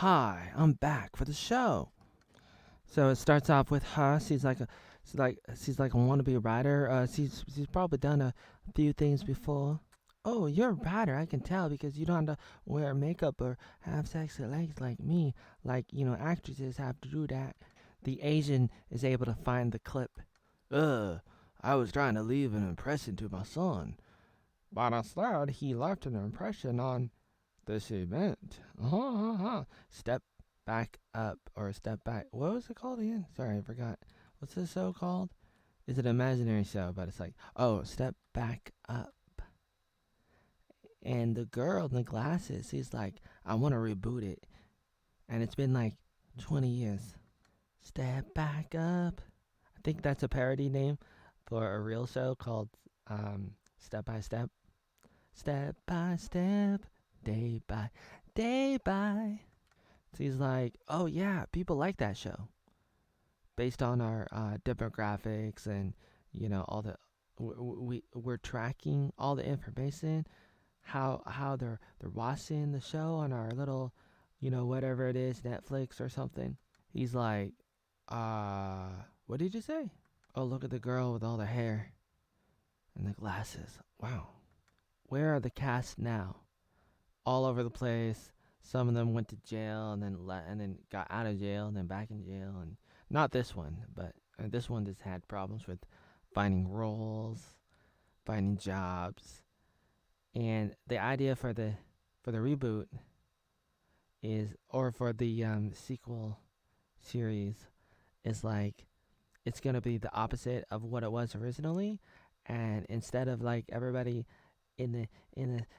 Hi, I'm back for the show. So it starts off with her. She's like a wannabe writer. She's probably done a few things before. Oh, you're a writer. I can tell because you don't have to wear makeup or have sexy legs like me. Like actresses have to do that. The Asian is able to find the clip. I was trying to leave an impression to my son, but instead he left an impression on this event. Step back up or step back. What was it called again? Sorry, I forgot. What's this show called? It's an imaginary show, but it's like, oh, step back up. And the girl in the glasses, she's like, I want to reboot it. And it's been like 20 years. Step back up. I think that's a parody name for a real show called Step by Step. Step by step, day by day by. So he's like, oh yeah, people like that show based on our demographics and all the we're tracking all the information, how they're watching the show on our little whatever it is, Netflix or something. He's like, what did you say? Oh, look at the girl with all the hair and the glasses. Wow. Where are the cast now? All over the place. Some of them went to jail and then got out of jail and then back in jail, and not this one, but this one just had problems with finding roles, finding jobs, and the idea for the reboot is, or for the sequel series, is like it's gonna be the opposite of what it was originally, and instead of like everybody in the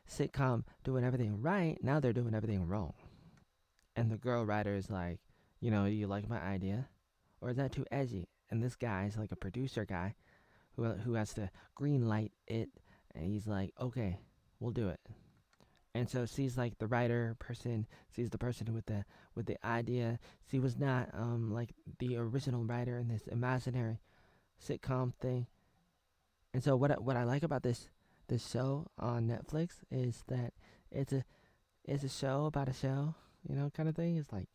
sitcom doing everything right, now they're doing everything wrong. And the girl writer is like, you like my idea, or is that too edgy? And this guy's like a producer guy who has to green light it, and he's like, okay, we'll do it. And so she's like the writer person. She's the person with the idea. She was not like the original writer in this imaginary sitcom thing. And so what I like about this show on Netflix is that it's a show about a show, kind of thing. It's like,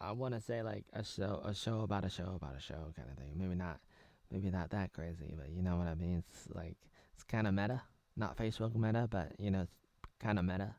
I want to say like a show about a show about a show kind of thing. Maybe not that crazy, but you know what I mean. It's like it's kind of meta, not Facebook meta, but it's kind of meta.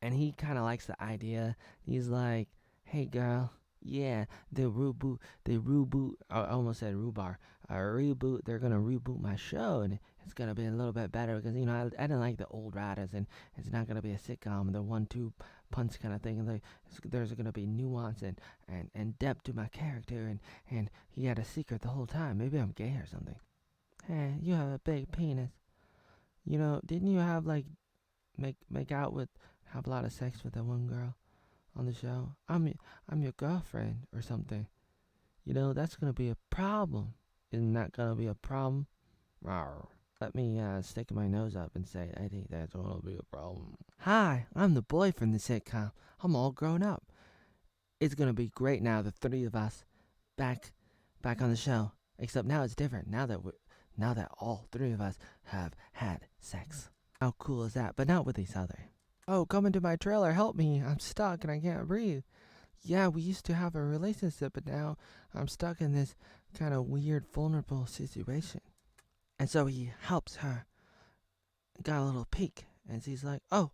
And he kind of likes the idea. He's like, "Hey, girl, yeah, the reboot. I almost said rhubarb. A reboot. They're gonna reboot my show, and it's gonna be a little bit better because I didn't like the old writers, and it's not gonna be a sitcom, the 1-2 punch kind of thing. And there's gonna be nuance and depth to my character, and he had a secret the whole time. Maybe I'm gay or something. Hey, you have a big penis. Didn't you have like make out with have a lot of sex with that one girl on the show? I'm your girlfriend or something. That's gonna be a problem. Isn't that gonna be a problem? Rawr. Let me stick my nose up and say I think that's gonna be a problem. Hi, I'm the boy from the sitcom. I'm all grown up. It's gonna be great now. The three of us back on the show. Except now it's different. Now that all three of us have had sex. How cool is that? But not with each other. Oh, come into my trailer. Help me. I'm stuck and I can't breathe. Yeah, we used to have a relationship, but now I'm stuck in this kind of weird, vulnerable situation. And so he helps her. Got a little peek. And she's like, oh,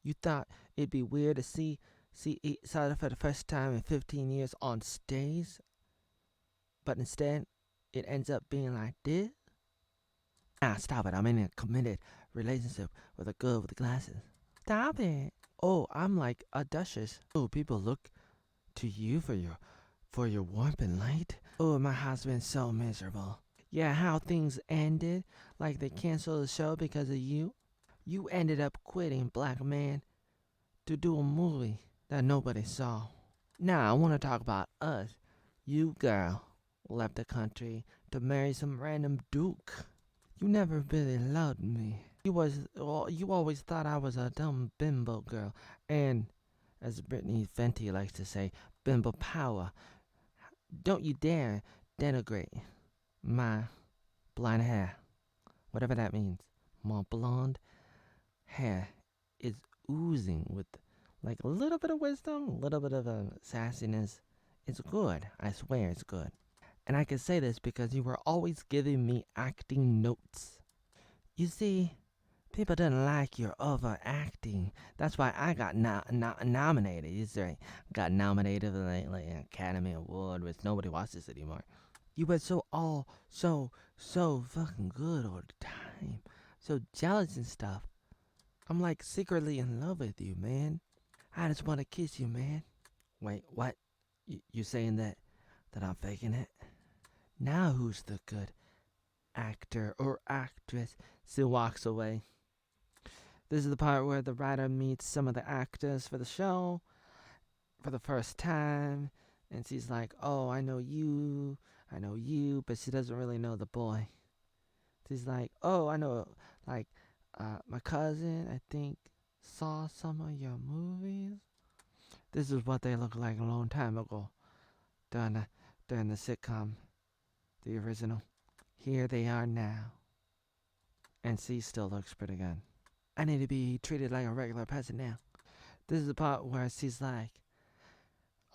you thought it'd be weird to see each other for the first time in 15 years on stage? But instead, it ends up being like this? Ah, stop it. I'm in a committed relationship with a girl with the glasses. Stop it. Oh, I'm like a duchess. Oh, people look to you for your warmth and light. Oh, my heart's been so miserable. Yeah, how things ended. Like they canceled the show because of you. You ended up quitting, black man, to do a movie that nobody saw. Now, I want to talk about us. You, girl, left the country to marry some random duke. You never really loved me. You always thought I was a dumb bimbo girl, and as Brittany Fenty likes to say, bimbo power. Don't you dare denigrate my blonde hair, whatever that means. My blonde hair is oozing Like a little bit of wisdom, a little bit of sassiness. It's good. I swear it's good. And I can say this because you were always giving me acting notes. You see, people didn't like your overacting. That's why I got nominated. You see, got nominated for like an Academy Award, which nobody watches anymore. You were so fucking good all the time. So jealous and stuff. I'm like secretly in love with you, man. I just want to kiss you, man. Wait, what? You saying that I'm faking it? Now who's the good actor or actress? Sue walks away. This is the part where the writer meets some of the actors for the show for the first time, and she's like, "Oh, I know you, but she doesn't really know the boy." She's like, "Oh, I know, like, my cousin, I think, saw some of your movies." This is what they looked like a long time ago during the sitcom, the original. Here they are now, and she still looks pretty good. I need to be treated like a regular person now. This is the part where she's like,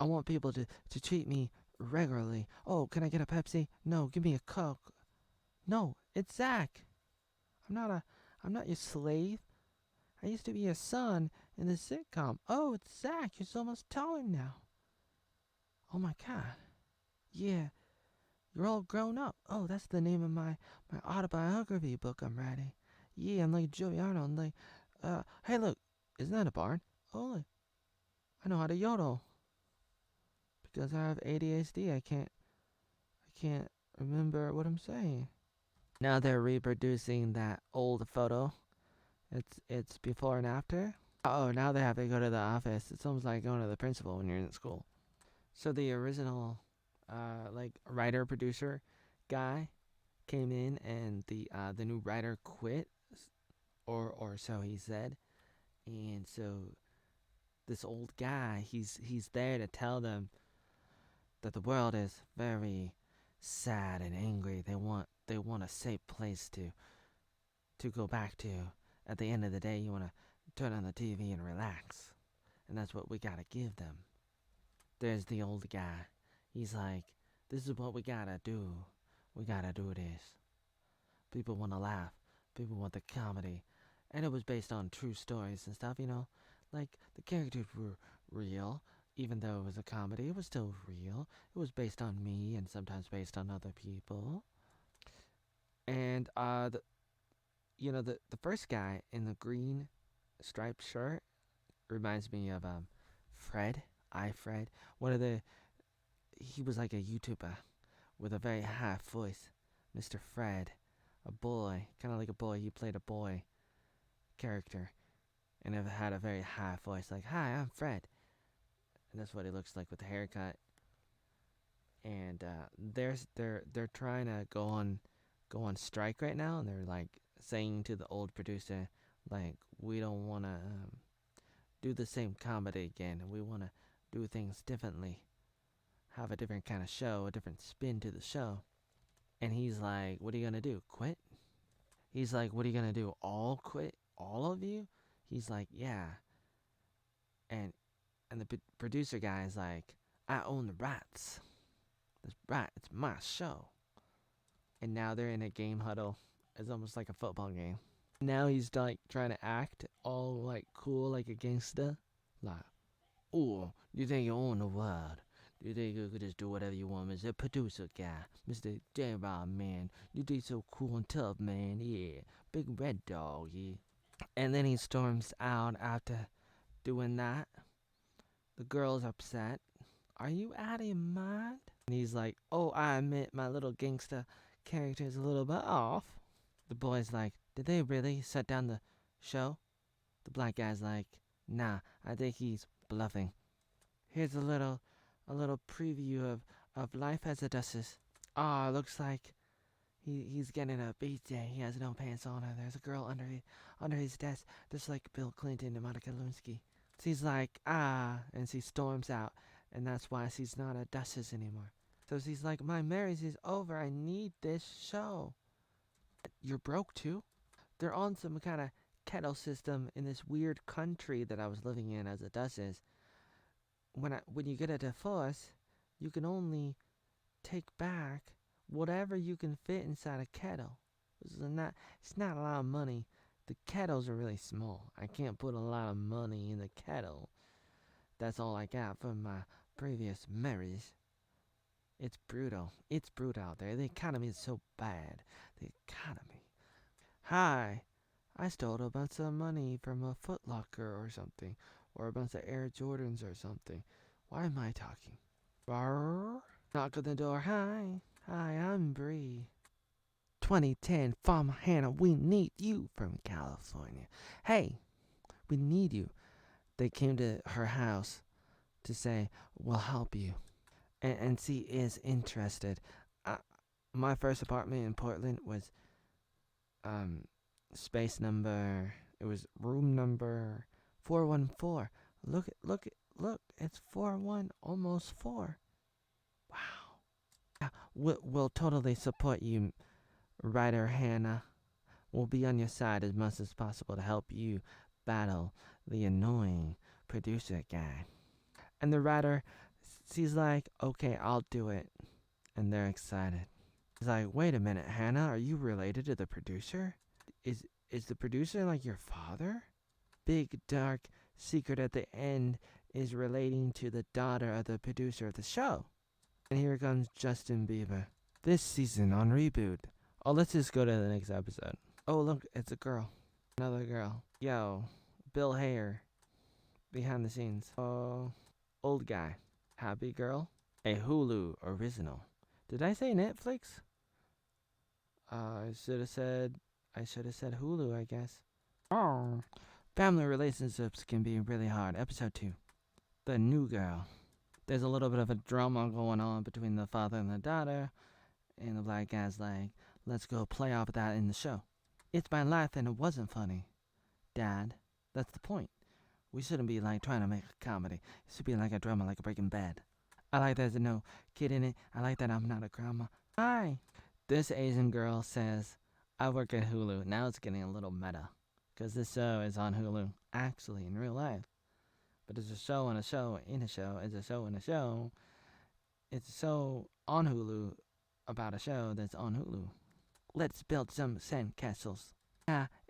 I want people to treat me regularly. Oh, can I get a Pepsi? No, give me a Coke. No, it's Zach. I'm not your slave. I used to be your son in the sitcom. Oh, it's Zach. You're so much taller now. Oh my god. Yeah, you're all grown up. Oh, that's the name of my autobiography book I'm writing. Yeah, I'm like Joey Arnold. Like, hey, look, isn't that a barn? Oh, look, I know how to yodel because I have ADHD. I can't remember what I'm saying. Now they're reproducing that old photo. It's before and after. Oh, now they have to go to the office. It's almost like going to the principal when you're in school. So the original, like writer producer guy came in, and the new writer quit, or so he said. And so this old guy, he's there to tell them that the world is very sad and angry. They want a safe place to go back to. At the end of the day, you want to turn on the TV and relax. And that's what we gotta give them. There's the old guy. He's like, this is what we gotta do. We gotta do this. People want to laugh. People want the comedy. And it was based on true stories and stuff, you know? Like, the characters were real. Even though it was a comedy, it was still real. It was based on me and sometimes based on other people. And, the first guy in the green striped shirt reminds me of Fred. Fred. He was like a YouTuber with a very high voice. Mr. Fred. A boy. Kind of like a boy. He played a boy character. And it had a very high voice. Like, hi, I'm Fred. And that's what he looks like with the haircut. And they're trying to go on strike right now. And they're like saying to the old producer, like, we don't want to do the same comedy again. We want to do things differently. Have a different kind of show, a different spin to the show. And he's like, what are you going to do? Quit? He's like, what are you going to do? All quit? All of you? He's like, yeah. And the producer guy is like, I own the rights. That's right. It's my show. And now they're in a game huddle. It's almost like a football game. Now he's like trying to act all like cool, like a gangster. Like, oh, you think you own the world? You think you could just do whatever you want, Mr. Producer guy, Mr. J-Rob, man? You think so cool and tough, man? Yeah, big red dog, yeah. And then he storms out after doing that. The girl's upset. Are you out of your mind? And he's like, oh, I admit my little gangster character is a little bit off. The boy's like, did they really shut down the show? The black guy's like, nah, I think he's bluffing. Here's a little preview of life as it does. Ah, looks like he's getting a BJ. He has no pants on, and there's a girl under his desk, just like Bill Clinton and Monica Lewinsky. She's like, and she storms out, and that's why she's not a Duchess anymore. So she's like, my marriage is over. I need this show. You're broke too? They're on some kind of kettle system in this weird country that I was living in, as it does is, when you get a divorce, you can only take back whatever you can fit inside a kettle. It's not a lot of money. The kettles are really small. I can't put a lot of money in the kettle. That's all I got from my previous marriage. It's brutal. It's brutal out there. The economy is so bad. The economy. Hi, I stole a bunch of money from a Foot Locker or something, or a bunch of Air Jordans or something. Why am I talking? Brrr. Knock on the door. Hi. Hi, I'm Bree. 2010, Farmer Hannah, we need you from California. Hey, we need you. They came to her house to say, we'll help you. And she is interested. My first apartment in Portland was space number, it was room number 414. Look, it's 41, almost 4. Wow. Yeah, we'll totally support you, writer Hannah. We'll be on your side as much as possible to help you battle the annoying producer guy. And the writer, she's like, okay, I'll do it. And they're excited. He's like, wait a minute, Hannah, are you related to the producer? Is the producer like your father? Big dark secret at the end is relating to the daughter of the producer of the show. And here comes Justin Bieber. This season on Reboot. Oh, let's just go to the next episode. Oh, look, it's a girl. Another girl. Yo, Bill Hayer. Behind the scenes. Oh, old guy. Happy girl. A Hulu original. Did I say Netflix? I should have said Hulu, I guess. Oh. Family relationships can be really hard. Episode 2. The new girl. There's a little bit of a drama going on between the father and the daughter. And the black guy's like, let's go play off that in the show. It's my life and it wasn't funny. Dad, that's the point. We shouldn't be like trying to make a comedy. It should be like a drama, like a Breaking Bad. I like there's no kid in it. I like that I'm not a grandma. Hi. This Asian girl says, I work at Hulu. Now it's getting a little meta. Because this show is on Hulu. Actually, in real life. But it's a show and a show in a show. It's a show and a show. It's a show on Hulu about a show that's on Hulu. Let's build some sandcastles.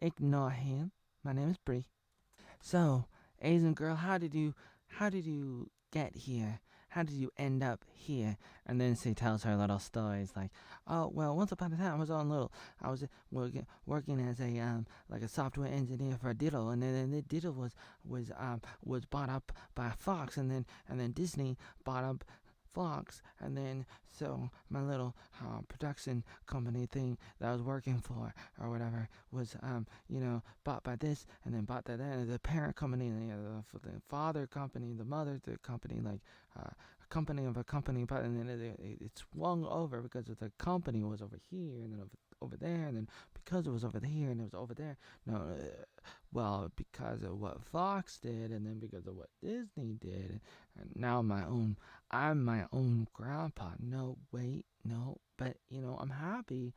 Ignore him. My name is Bree. So, Asian girl, how did you get here? How did you end up here? And then she tells her little stories like, oh, well, once upon a time I was working as a like a software engineer for Diddle, and then the Diddle was bought up by Fox, and then Disney bought up Fox, and then so my little production company thing that I was working for or whatever was bought by this and then bought that, and the parent company, the father company, the mother the company, like a company of a company, but and then it swung over because the company was over here and then over there, and then because it was over here and it was over there, well, because of what Fox did, and then because of what Disney did, and now I'm my own grandpa. No, wait, no, but I'm happy,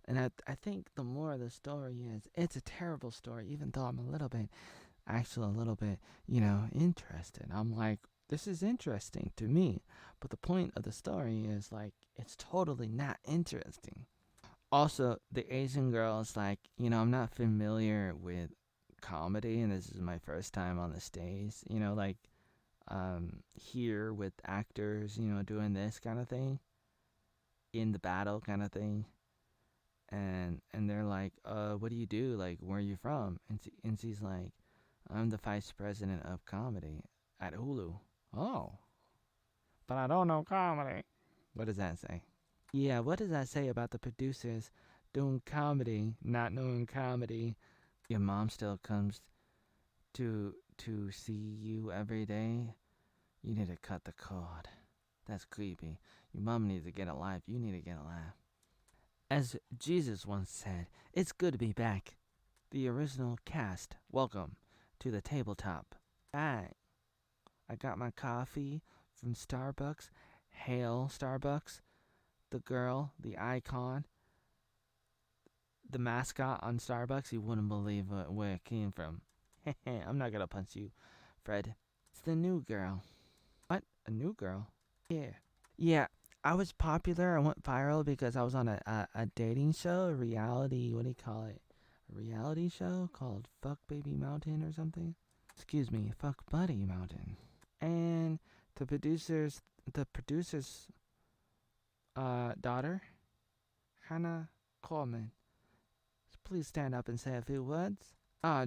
and I think the more of the story is, it's a terrible story, even though I'm a little bit interested. I'm like, this is interesting to me, but the point of the story is like, it's totally not interesting. Also, the Asian girl is like, I'm not familiar with comedy, and this is my first time on the stage, here with actors, doing this kind of thing, in the battle kind of thing. And they're like, what do you do? Like, where are you from? And she's like, I'm the vice president of comedy at Hulu. Oh, but I don't know comedy. What does that say? Yeah, what does that say about the producers doing comedy, not knowing comedy? Your mom still comes to see you every day. You need to cut the cord. That's creepy. Your mom needs to get a life. You need to get a life. As Jesus once said, it's good to be back. The original cast, welcome to the tabletop. Hi. I got my coffee from Starbucks. Hail Starbucks. The girl, the icon, the mascot on Starbucks, you wouldn't believe where it came from. I'm not gonna punch you, Fred. It's the new girl. What? A new girl? Yeah. Yeah, I was popular. I went viral because I was on a dating show, a reality, what do you call it? A reality show called Fuck Baby Mountain or something? Excuse me, Fuck Buddy Mountain. And the producer's daughter, Hannah Coleman. Please stand up and say a few words.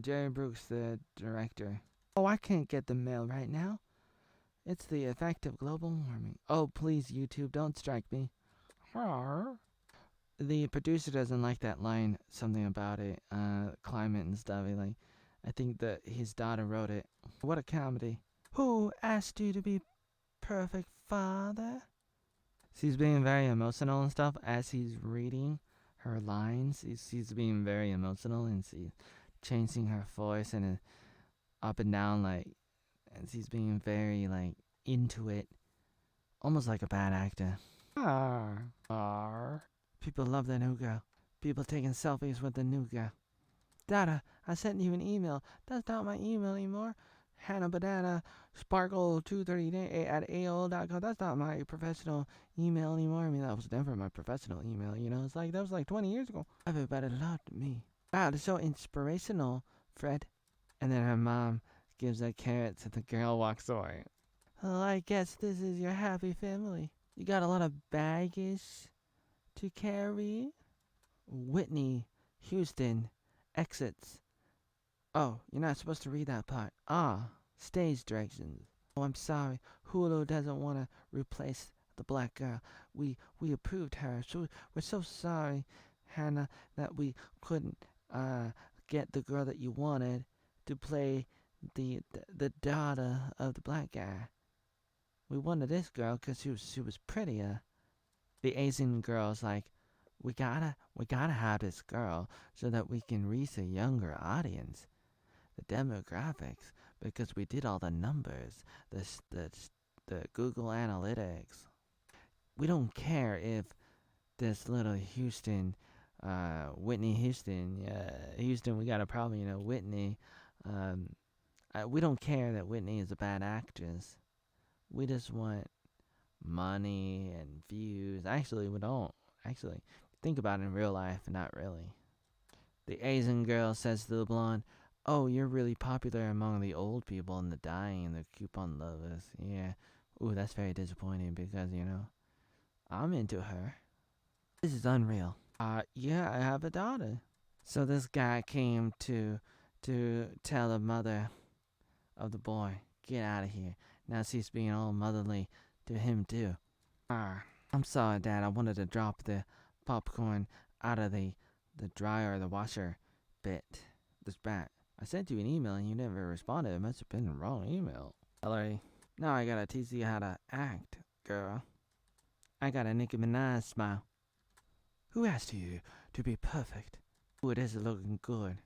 Jerry Brooks, the director. Oh, I can't get the mail right now. It's the effect of global warming. Oh, please, YouTube, don't strike me. The producer doesn't like that line, something about it, climate and stuff. I think that his daughter wrote it. What a comedy. Who asked you to be perfect father? She's being very emotional and stuff as he's reading her lines. She's being very emotional and she's changing her voice and up and down, and she's being very, into it. Almost like a bad actor. People love the new girl. People taking selfies with the new girl. Dada, I sent you an email. That's not my email anymore. Hannah Banana Sparkle 230 at AOL.com. That's not my professional email anymore. I mean, that was never my professional email, It's that was 20 years ago. Everybody loved me. Wow, it's so inspirational, Fred. And then her mom gives a carrot to the girl, walks away. Well, I guess this is your happy family. You got a lot of baggage to carry. Whitney Houston exits. Oh, you're not supposed to read that part. Stage directions. Oh, I'm sorry. Hulu doesn't want to replace the black girl. We approved her. So we're so sorry, Hannah, that we couldn't get the girl that you wanted to play the daughter of the black guy. We wanted this girl because she was prettier. The Asian girl's like, we gotta have this girl so that we can reach a younger audience, the demographics, because we did all the numbers, the Google Analytics. We don't care if this little Houston, Whitney Houston, Houston, we got a problem, Whitney. We don't care that Whitney is a bad actress. We just want money and views. Actually, we don't. Actually, think about it in real life, not really. The Asian girl says to the blonde, oh, you're really popular among the old people and the dying and the coupon lovers. Yeah. Ooh, that's very disappointing because, I'm into her. This is unreal. Yeah, I have a daughter. So this guy came to tell the mother of the boy, get out of here. Now she's being all motherly to him too. I'm sorry, Dad. I wanted to drop the popcorn out of the dryer or the washer bit. This back. I sent you an email and you never responded. It must have been the wrong email. Ellery, now I gotta teach you how to act, girl. I got a Nicki Minaj smile. Who asked you to be perfect? Ooh, it is looking good.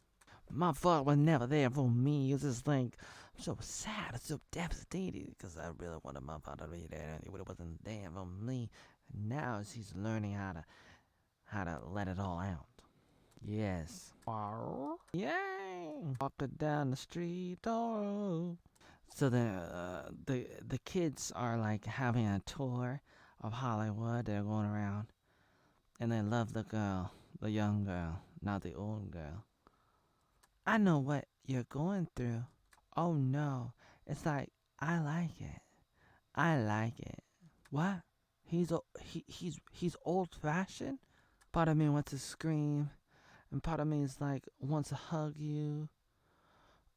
My father was never there for me. It's just like, I'm so sad, I'm so devastated because I really wanted my father to be there and it wasn't there for me. And now she's learning how to let it all out. Yes. Yay! Walking down the street. Oh. So the kids are like having a tour of Hollywood. They're going around, and they love the girl, the young girl, not the old girl. I know what you're going through. Oh no, it's like I like it. I like it. What? He's old fashioned. Part of me wants to scream, and part of me is like wants to hug you.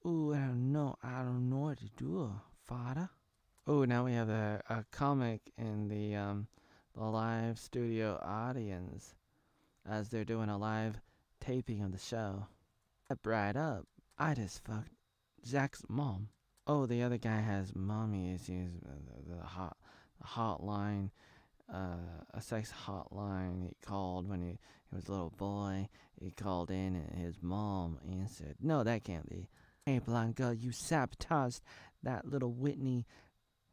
Ooh, I don't know what to do, father. Oh, now we have a comic in the live studio audience as they're doing a live taping of the show. Step right up. I just fucked Zach's mom. Oh, the other guy has mommy issues. The hotline, a sex hotline. He called when he was a little boy. He called in and his mom answered. No, that can't be. Hey, blonde girl, you sabotaged that little Whitney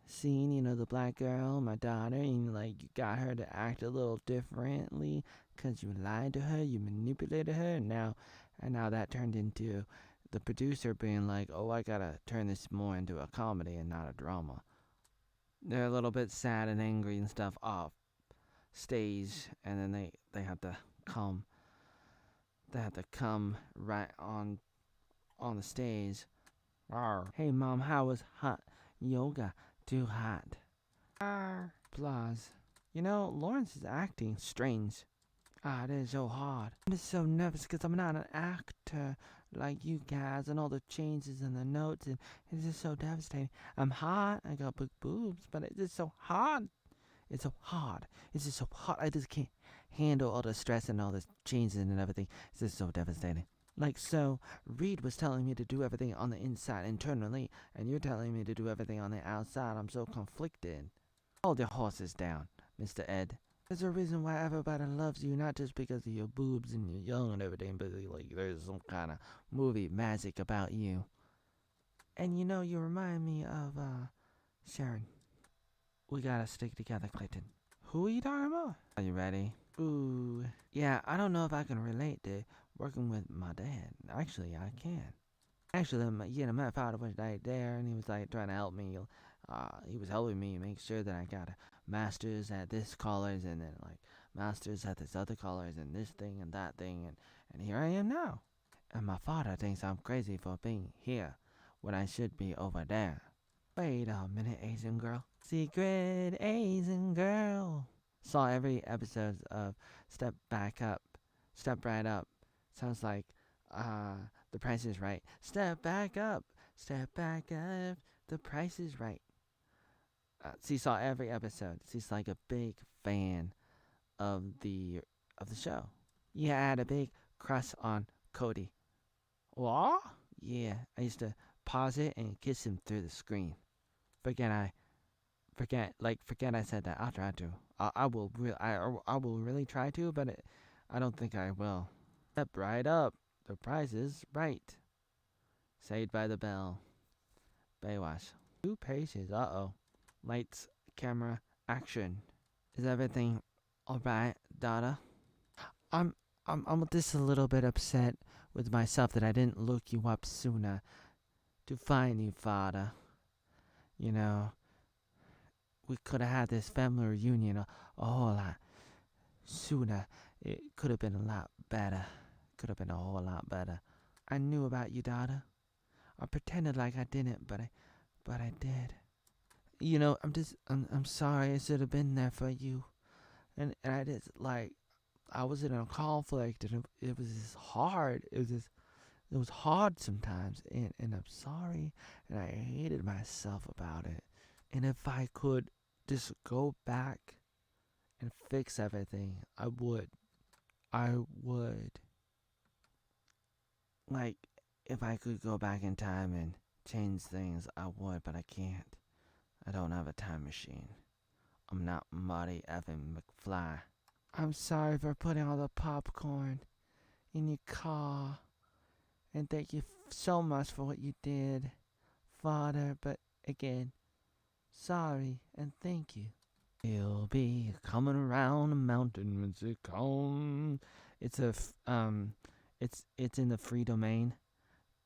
scene, you know, the black girl, my daughter, and like you got her to act a little differently because you lied to her, you manipulated her, and now that turned into the producer being like, oh, I gotta turn this more into a comedy and not a drama. They're a little bit sad and angry and stuff off stage, and then they have to come right on the stage. Arr. Hey mom, how was hot yoga? Too hot. Arr. Applause. You know, Lawrence is acting strange. Ah, it is so hard. I'm just so nervous because I'm not an actor like you guys, and all the changes and the notes, and it's just so devastating. I'm hot, I got big boobs, but it's just so hard. It's so hard. It's just so hard. I just can't handle all the stress and all the changes and everything. It's just so devastating. Like, so, Reed was telling me to do everything on the inside internally, and you're telling me to do everything on the outside. I'm so conflicted. Hold your horses down, Mr. Ed. There's a reason why everybody loves you, not just because of your boobs and you're young and everything, but like there's some kind of movie magic about you. And you know, you remind me of Sharon. We gotta stick together, Clayton. Who are you talking about? Are you ready? Ooh. Yeah, I don't know if I can relate to working with my dad. Actually, I can. Actually, my father was right there, and he was like trying to help me. He was helping me make sure that I got a master's at this college, and then like master's at this other college, and this thing and that thing, and here I am now. And my father thinks I'm crazy for being here when I should be over there. Wait a minute, Asian girl. Secret Asian girl. Saw every episode of Step Back Up, Step Right Up. Sounds like The Price is Right. Step back up, step back up. The Price is Right. She saw every episode. She's like a big fan of the show. Yeah, I had a big crush on Cody. What? Yeah, I used to pause it and kiss him through the screen. Forget I said that. I'll try to. I will really try to, but I don't think I will. Step right up. The Price is Right. Saved by the Bell. Baywatch. 2 pages. Uh-oh. Lights, camera, action. Is everything alright, Dada? I'm I'm just a little bit upset with myself that I didn't look you up sooner to find you, Father. You know, we could have had this family reunion a whole lot sooner. It could have been a lot better. Could have been a whole lot better. I knew about you, Dada. I pretended like I didn't, but I did. You know, I'm sorry. I should have been there for you, and I just like I was in a conflict, and it was just hard. It was hard sometimes, and I'm sorry, and I hated myself about it. And if I could just go back and fix everything, I would. I would. Like, if I could go back in time and change things, I would, but I can't. I don't have a time machine. I'm not Marty Evan McFly. I'm sorry for putting all the popcorn in your car. And thank you so much for what you did, Father. But again, sorry and thank you. He'll be coming around the mountain when it comes. It's in the free domain.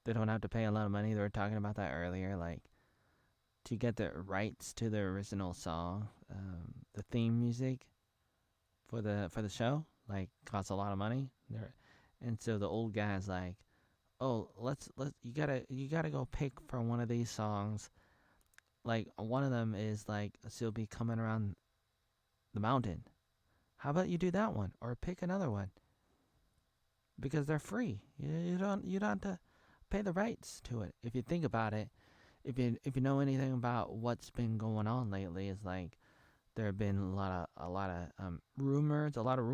They don't have to pay a lot of money. They were talking about that earlier. Like, to get the rights to the original song, the theme music for the show, like, costs a lot of money. And so the old guy's like, oh, let's you gotta go pick for one of these songs. Like, one of them is like she'll be coming around the mountain. How about you do that one, or pick another one? Because they're free. You don't have to pay the rights to it. If you think about it, if you know anything about what's been going on lately, it's like there have been a lot of rumors, a lot of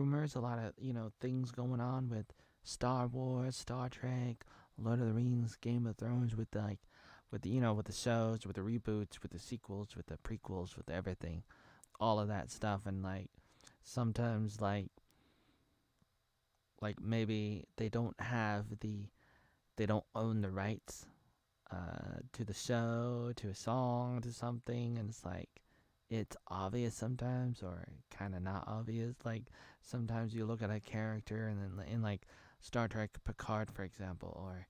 things going on with Star Wars, Star Trek, Lord of the Rings, Game of Thrones, with with the shows, with the reboots, with the sequels, with the prequels, with everything, all of that stuff, and like sometimes like maybe they don't own the rights to the show, to a song, to something, and it's like it's obvious sometimes, or kind of not obvious. Like sometimes you look at a character, and then in like Star Trek Picard, for example, or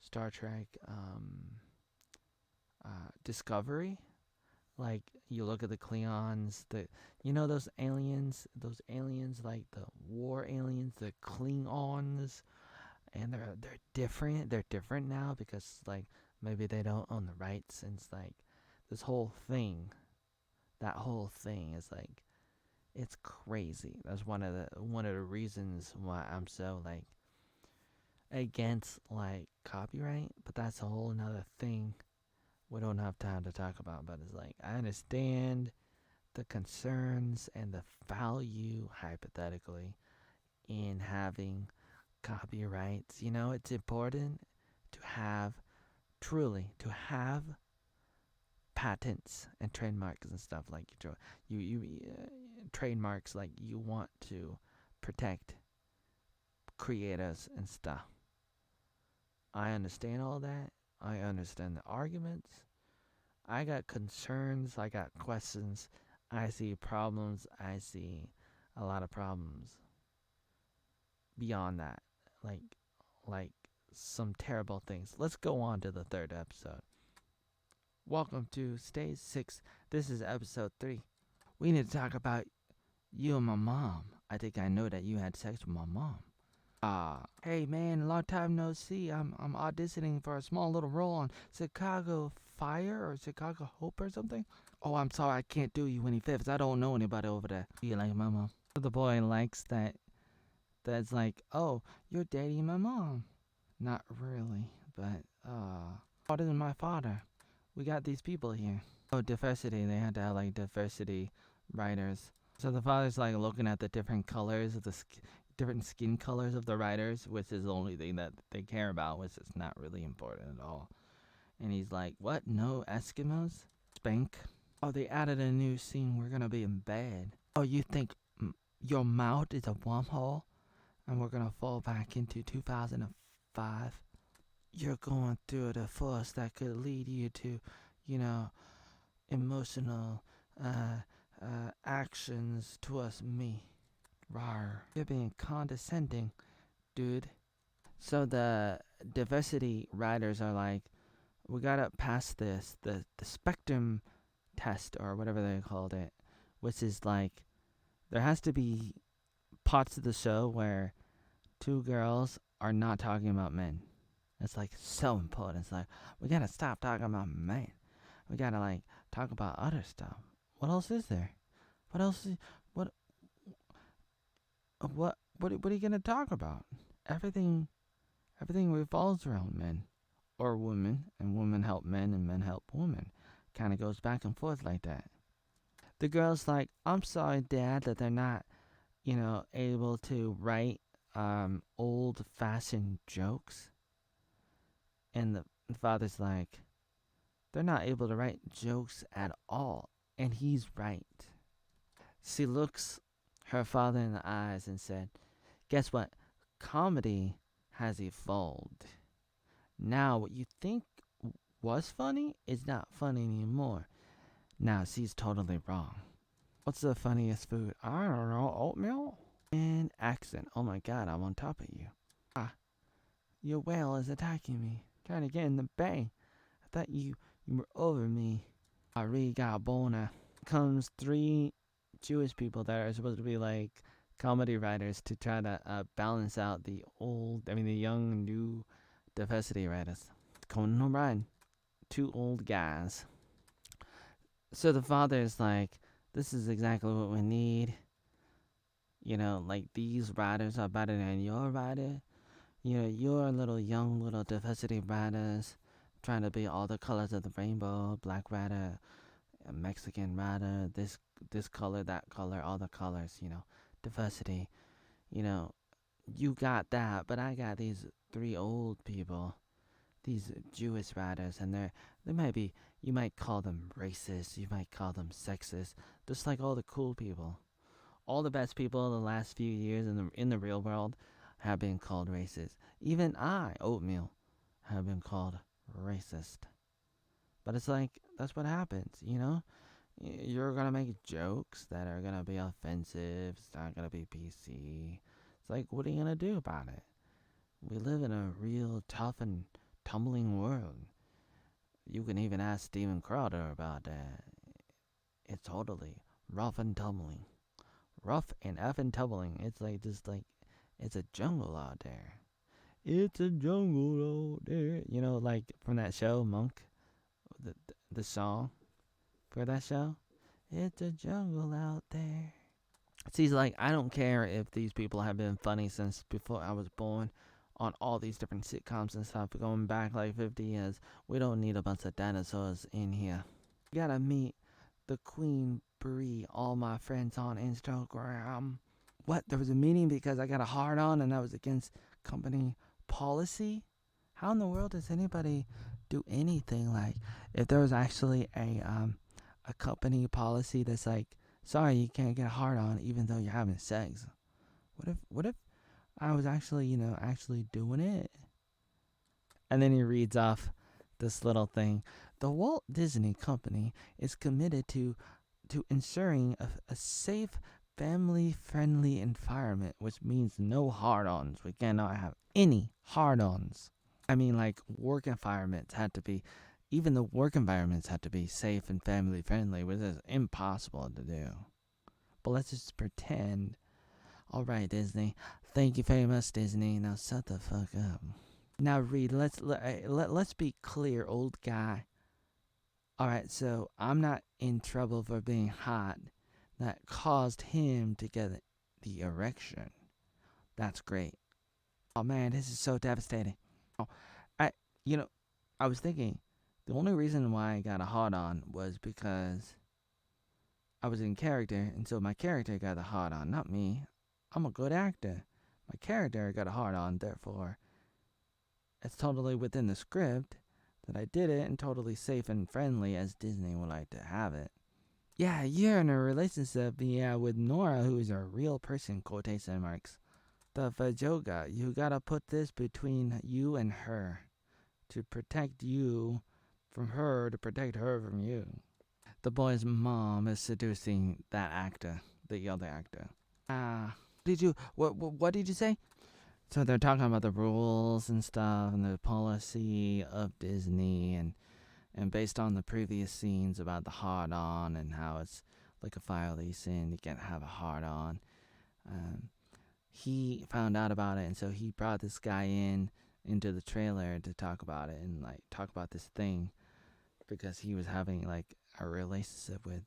Star Trek Discovery. Like you look at the Klingons, those aliens like the war aliens, the Klingons, and they're different. They're different now because like maybe they don't own the rights, and it's like this whole thing. That whole thing is like it's crazy. That's one of the reasons why I'm so like against like copyright. But that's a whole another thing we don't have time to talk about. But it's like I understand the concerns and the value hypothetically in having copyrights. It's important to have to have patents and trademarks and stuff like trademarks, like you want to protect creators and stuff. I understand all that. I understand the arguments. I got concerns. I got questions. I see problems. I see a lot of problems beyond that. Like some terrible things. Let's go on to the third episode. Welcome to Stage 6. This is episode 3. We need to talk about you and my mom. I think I know that you had sex with my mom. Hey man, long time no see. I'm auditioning for a small little role on Chicago Fire or Chicago Hope or something. Oh, I'm sorry, I can't do you any favors. I don't know anybody over there. You like my mom? The boy likes that. That's like, oh, you're dating my mom. Not really, but oh, this is my father. We got these people here. Oh, diversity. They had to have like diversity writers. So the father's like looking at the different colors of the different skin colors of the writers, which is the only thing that they care about, which is not really important at all. And he's like, what? No Eskimos? Spank. Oh, they added a new scene. We're gonna be in bed. Oh, you think your mouth is a wormhole? And we're gonna fall back into 2005. You're going through the force that could lead you to, emotional actions towards me. Rawr. You're being condescending, dude. So the diversity writers are like, we gotta pass this, the spectrum test or whatever they called it, which is like, there has to be parts of the show where two girls are not talking about men. It's like so important. It's like we gotta stop talking about men. We gotta like talk about other stuff. What else is there? What else is what are you gonna talk about? Everything revolves around men or women, and women help men and men help women. Kind of goes back and forth like that. The girl's like, I'm sorry, Dad, that they're not, able to write old-fashioned jokes. And the father's like, they're not able to write jokes at all. And he's right. She looks her father in the eyes and said, guess what? Comedy has evolved. Now, what you think was funny is not funny anymore. Now, she's totally wrong. What's the funniest food? I don't know, oatmeal? And accent. Oh my god, I'm on top of you. Your whale is attacking me. Trying to get in the bay. I thought you were over me. Bona. Comes 3 Jewish people that are supposed to be like comedy writers to try to balance out the young, new diversity writers. Conan O'Brien. 2 old guys. So the father's like, this is exactly what we need. Like these writers are better than your writer. You're little diversity writers trying to be all the colors of the rainbow. Black writer, Mexican writer, this color, that color, all the colors, diversity. You got that, but I got these 3 old people, these Jewish writers, and they might be, you might call them racist, you might call them sexist, just like all the cool people. All the best people in the last few years in the real world have been called racist. Even I, Oatmeal, have been called racist. But it's like, that's what happens, you know? You're gonna make jokes that are gonna be offensive. It's not gonna be PC. It's like, what are you gonna do about it? We live in a real tough and tumbling world. You can even ask Steven Crowder about that. It's totally rough and tumbling. Rough and effing tumbling. It's like, just like, it's a jungle out there. It's a jungle out there. You know, like from that show, Monk, the song for that show. It's a jungle out there. See, like, I don't care if these people have been funny since before I was born on all these different sitcoms and stuff going back like 50 years. We don't need a bunch of dinosaurs in here. You gotta meet the Queen Brie, all my friends on Instagram. What? There was a meeting because I got a hard on and I was against company policy? How in the world does anybody do anything like if there was actually a company policy that's like, sorry, you can't get a hard on even though you're having sex? What if I was actually, actually doing it? And then he reads off this little thing. The Walt Disney Company is committed to ensuring a safe, family-friendly environment, which means no hard-ons. We cannot have any hard-ons. I mean, like, work environments had to be, even the work environments had to be safe and family-friendly, which is impossible to do. But let's just pretend. All right, Disney. Thank you very much, Disney. Now shut the fuck up. Now, Reed, let's be clear, old guy. All right, so I'm not in trouble for being hot. That caused him to get the erection. That's great. Oh man, this is so devastating. Oh, I, you know, I was thinking the only reason why I got a hard on was because I was in character, and so my character got a hard on, not me. I'm a good actor. My character got a hard on, therefore, it's totally within the script that I did it and totally safe and friendly as Disney would like to have it. Yeah, you're in a relationship, with Nora, who is a real person, quotation marks. The Vajoga, you gotta put this between you and her to protect you from her, to protect her from you. The boy's mom is seducing that actor, the other actor. What did you say? So they're talking about the rules and stuff and the policy of Disney and based on the previous scenes about the hard on and how it's like a violation, you can't have a hard on. He found out about it, and so he brought this guy into the trailer to talk about it and like talk about this thing because he was having like a relationship with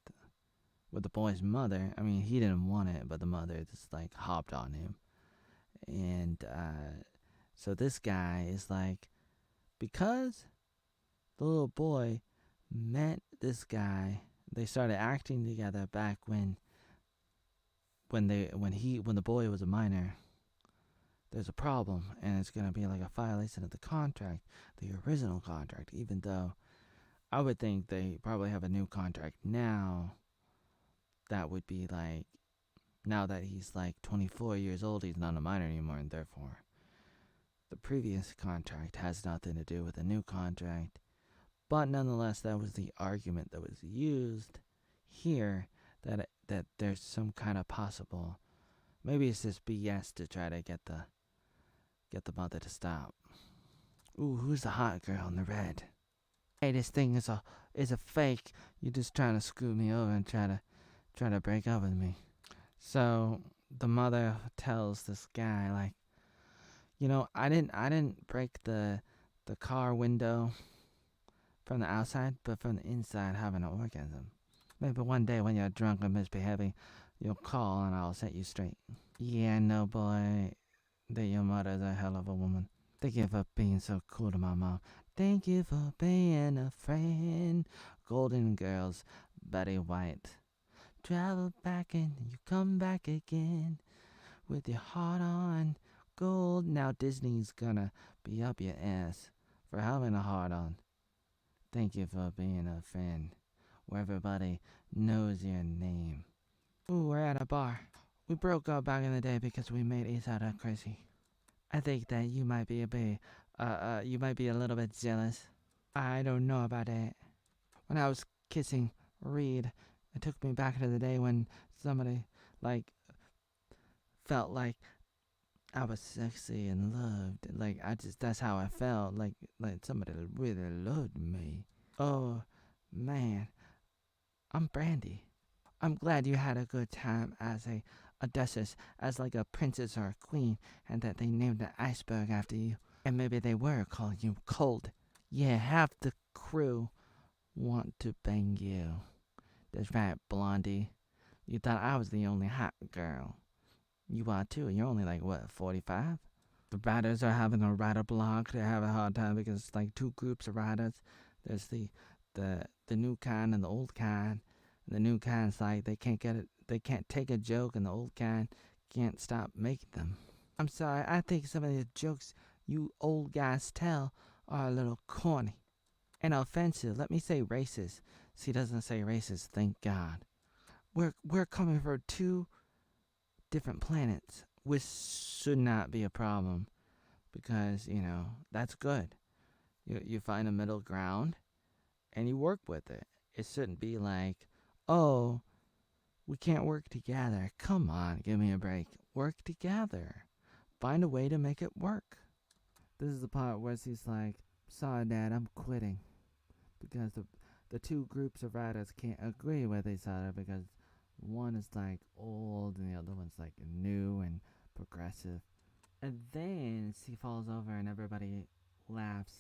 the boy's mother. I mean, he didn't want it, but the mother just like hopped on him. And so this guy is like, because the little boy met this guy, they started acting together back when the boy was a minor. There's a problem, and it's gonna be like a violation of the contract, the original contract. Even though I would think they probably have a new contract now. That would be like, now that he's like 24 years old, he's not a minor anymore, and therefore the previous contract has nothing to do with the new contract. But nonetheless, that was the argument that was used here, that there's some kind of possible, maybe it's just BS to try to get the mother to stop. Ooh, who's the hot girl in the red? Hey, this thing is a fake. You're just trying to screw me over and try to break up with me. So the mother tells this guy, like, I didn't break the car window from the outside, but from the inside having an orgasm. Maybe one day when you're drunk and misbehaving, you'll call and I'll set you straight. Yeah, no, boy, that your mother's a hell of a woman. Thank you for being so cool to my mom. Thank you for being a friend. Golden Girls, Betty White. Travel back and you come back again with your heart on gold. Now Disney's gonna be up your ass for having a heart on. Thank you for being a friend where everybody knows your name. Ooh, we're at a bar. We broke up back in the day because we made Ace out of Chrissie. I think that you might be You might be a little bit jealous. I don't know about it. When I was kissing Reed, it took me back to the day when somebody, like, felt like I was sexy and loved. Like, that's how I felt. Like somebody really loved me. Oh, man. I'm Brandy. I'm glad you had a good time as a duchess, as like a princess or a queen, and that they named an iceberg after you. And maybe they were calling you cold. Yeah, half the crew want to bang you. That's right, Blondie. You thought I was the only hot girl. You are too. You're only like, what, 45? The writers are having a writer block. They have a hard time because it's like two groups of writers. There's the new kind and the old kind. The new kind's like they can't get it. They can't take a joke, and the old kind can't stop making them. I'm sorry. I think some of the jokes you old guys tell are a little corny and offensive. Let me say racist. She doesn't say racist. Thank God. We're coming from two different planets, which should not be a problem because that's good. You find a middle ground and you work with it. It shouldn't be like, oh, we can't work together. Come on, give me a break. Work together. Find a way to make it work. This is the part where she's like, sorry, Dad, I'm quitting. Because the two groups of writers can't agree with each other because one is like old and the other one's like new and progressive. And then she falls over and everybody laughs.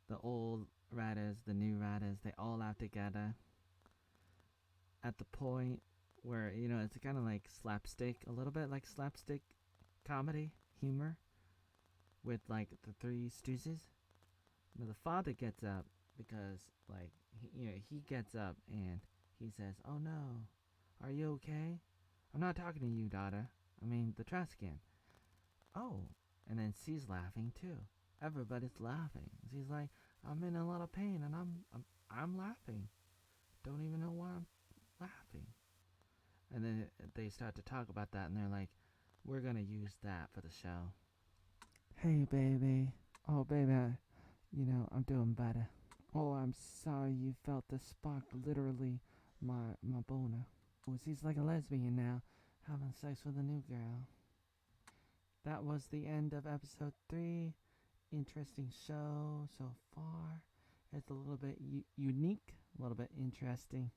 The old writers, the new writers, they all laugh together. At the point where, it's kind of like slapstick, a little bit like slapstick comedy humor with like the Three Stooges. The father gets up because, like, he gets up and he says, "Oh no, are you okay? I'm not talking to you, daughter. I mean, the trash can." Oh, and then she's laughing too. Everybody's laughing. She's like, "I'm in a lot of pain, and I'm laughing. Don't even know why I'm laughing." And then they start to talk about that, and they're like, "We're gonna use that for the show." Hey, baby. Oh, baby. I'm doing better. Oh, I'm sorry you felt the spark literally my boner. Oh, she's like a lesbian now, having sex with a new girl. That was the end of episode 3. Interesting show so far. It's a little bit unique, a little bit interesting.